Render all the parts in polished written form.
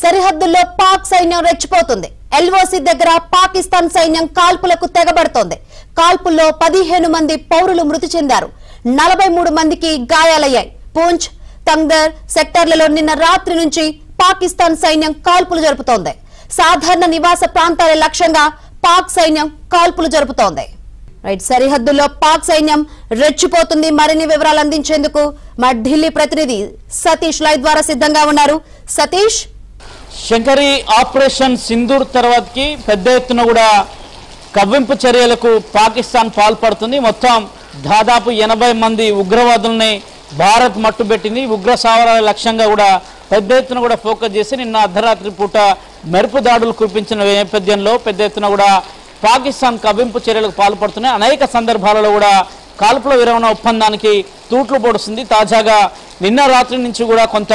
సరిహద్దుల్లో పాక్ సైన్యం రెచ్చిపోతుంది. ఎల్ఓసి దగ్గర పాకిస్తాన్ సైన్యం కాల్పులకు తెగబడుతోంది. కాల్పుల్లో 15 మంది పౌరులు మృతి చెందారు. 43 మందికి గాయాలయ్యాయి. పూంచ్, తంగ్దర్ సెక్టార్లలో నిన్న రాత్రి నుంచి పాకిస్తాన్ సైన్యం కాల్పులు జరుపుతోంది. సాధారణ నివాస ప్రాంతాల లక్ష్యంగా పాక్ సైన్యం కాల్పులు జరుపుతోంది. సరిహద్దుల్లో పాక్ సైన్యం రెచ్చిపోతుంది. మరిన్ని వివరాలు అందించేందుకు మా ఢిల్లీ ప్రతినిధి సతీష్ లైవ్ ద్వారా సిద్ధంగా ఉన్నారు. సతీష్, శంకరి, ఆపరేషన్ సింధూర్ తర్వాతకి పెద్ద ఎత్తున కూడా కవ్వింపు చర్యలకు పాకిస్తాన్ పాల్పడుతుంది. మొత్తం దాదాపు 80 మంది ఉగ్రవాదుల్ని భారత్ మట్టుబెట్టింది. ఉగ్ర సావరాల లక్ష్యంగా కూడా పెద్ద ఎత్తున కూడా ఫోకస్ చేసి నిన్న అర్ధరాత్రి పూట మెరుపు దాడులు కురిపించిన నేపథ్యంలో పెద్ద ఎత్తున కూడా పాకిస్తాన్ కవ్వింపు చర్యలకు పాల్పడుతున్నాయి. అనేక సందర్భాలలో కూడా కాల్పుల విరమణ ఒప్పందానికి తూట్లు పొడుస్తుంది. తాజాగా నిన్న రాత్రి నుంచి కూడా కొంత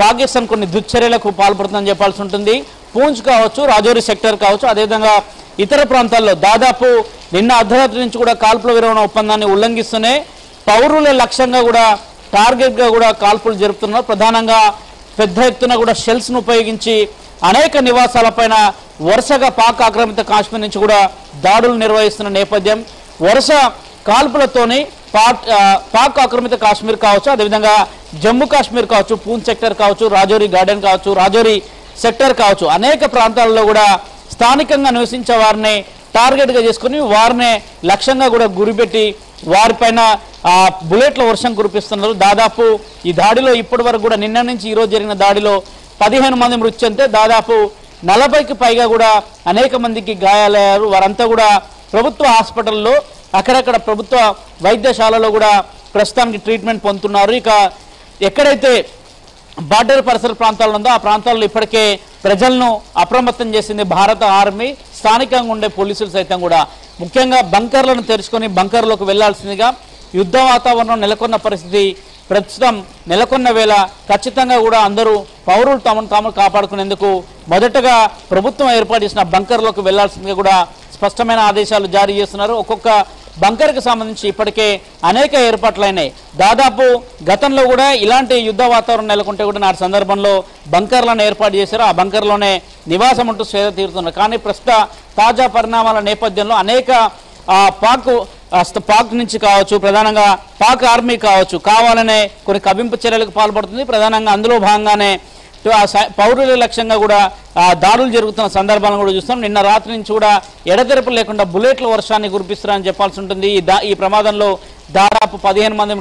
పాకిస్తాన్ కొన్ని దుశ్చర్యలకు పాల్పడుతుందని చెప్పాల్సి ఉంటుంది. పూంచ్ కావచ్చు, రాజౌరి సెక్టర్ కావచ్చు, అదేవిధంగా ఇతర ప్రాంతాల్లో దాదాపు నిన్న అర్ధరాత్రి నుంచి కూడా కాల్పుల విరమణ ఒప్పందాన్ని ఉల్లంఘిస్తూనే పౌరుల లక్ష్యంగా కూడా టార్గెట్గా కూడా కాల్పులు జరుపుతున్నారు. ప్రధానంగా పెద్ద ఎత్తున కూడా షెల్స్ను ఉపయోగించి అనేక నివాసాలపైన వరుసగా పాక్ ఆక్రమిత కాశ్మీర్ నుంచి కూడా దాడులు నిర్వహిస్తున్న నేపథ్యం. వరుస కాల్పులతోని పాక్ ఆక్రమిత కాశ్మీర్ కావచ్చు, అదేవిధంగా జమ్మూ కాశ్మీర్ కావచ్చు, పూంచ్ సెక్టర్ కావచ్చు, రాజౌరి గార్డెన్ కావచ్చు, రాజౌరి సెక్టర్ కావచ్చు, అనేక ప్రాంతాల్లో కూడా స్థానికంగా నివసించే వారిని టార్గెట్గా చేసుకుని వారిని లక్ష్యంగా కూడా గురిపెట్టి వారిపైన బుల్లెట్ల వర్షం కురిపిస్తున్నారు. దాదాపు ఈ దాడిలో ఇప్పటి వరకు కూడా నిన్న నుంచి ఈరోజు జరిగిన దాడిలో 15 మంది మృతి చెందితే దాదాపు 40కి పైగా కూడా అనేక మందికి గాయాలయ్యారు. వారంతా కూడా ప్రభుత్వ హాస్పిటల్లో, అక్కడక్కడ ప్రభుత్వ వైద్యశాలలో కూడా ప్రస్తుతానికి ట్రీట్మెంట్ పొందుతున్నారు. ఇక ఎక్కడైతే బార్డర్ పరిసర ప్రాంతాలు ఉందో ఆ ప్రాంతాల్లో ఇప్పటికే ప్రజలను అప్రమత్తం చేసింది భారత ఆర్మీ. స్థానికంగా ఉండే పోలీసులు సైతం కూడా ముఖ్యంగా బంకర్లను తెరుచుకొని బంకర్లోకి వెళ్లాల్సిందిగా యుద్ధ వాతావరణం నెలకొన్న పరిస్థితి ప్రస్తుతం నెలకొన్న వేళ ఖచ్చితంగా కూడా అందరూ పౌరులు తమను తాము కాపాడుకునేందుకు మొదటగా ప్రభుత్వం ఏర్పాటు చేసిన బంకర్లోకి వెళ్లాల్సిందిగా కూడా స్పష్టమైన ఆదేశాలు జారీ చేస్తున్నారు. ఒక్కొక్క బంకర్కి సంబంధించి ఇప్పటికే అనేక ఏర్పాట్లైనాయి. దాదాపు గతంలో కూడా ఇలాంటి యుద్ధ వాతావరణం నెలకొంటే కూడా నాటి సందర్భంలో బంకర్లను ఏర్పాటు చేశారు. ఆ బంకర్లోనే నివాసం ఉంటూ సేద తీరుతున్నారు. కానీ ప్రస్తుత తాజా పరిణామాల నేపథ్యంలో అనేక పాక్ నుంచి కావచ్చు, ప్రధానంగా పాక్ ఆర్మీ కావచ్చు, కావాలనే కొన్ని కవ్వింపు చర్యలకు పాల్పడుతుంది. ప్రధానంగా అందులో భాగంగానే పౌరుల లక్ష్యంగా కూడా దాడులు జరుగుతున్న సందర్భాలను కూడా చూస్తాం. నిన్న రాత్రి నుంచి కూడా ఎడతెరపు లేకుండా బుల్లెట్ల వర్షాన్ని కురిపిస్తున్నారని చెప్పాల్సి ఉంటుంది. ఈ ప్రమాదంలో దాదాపు 15 మంది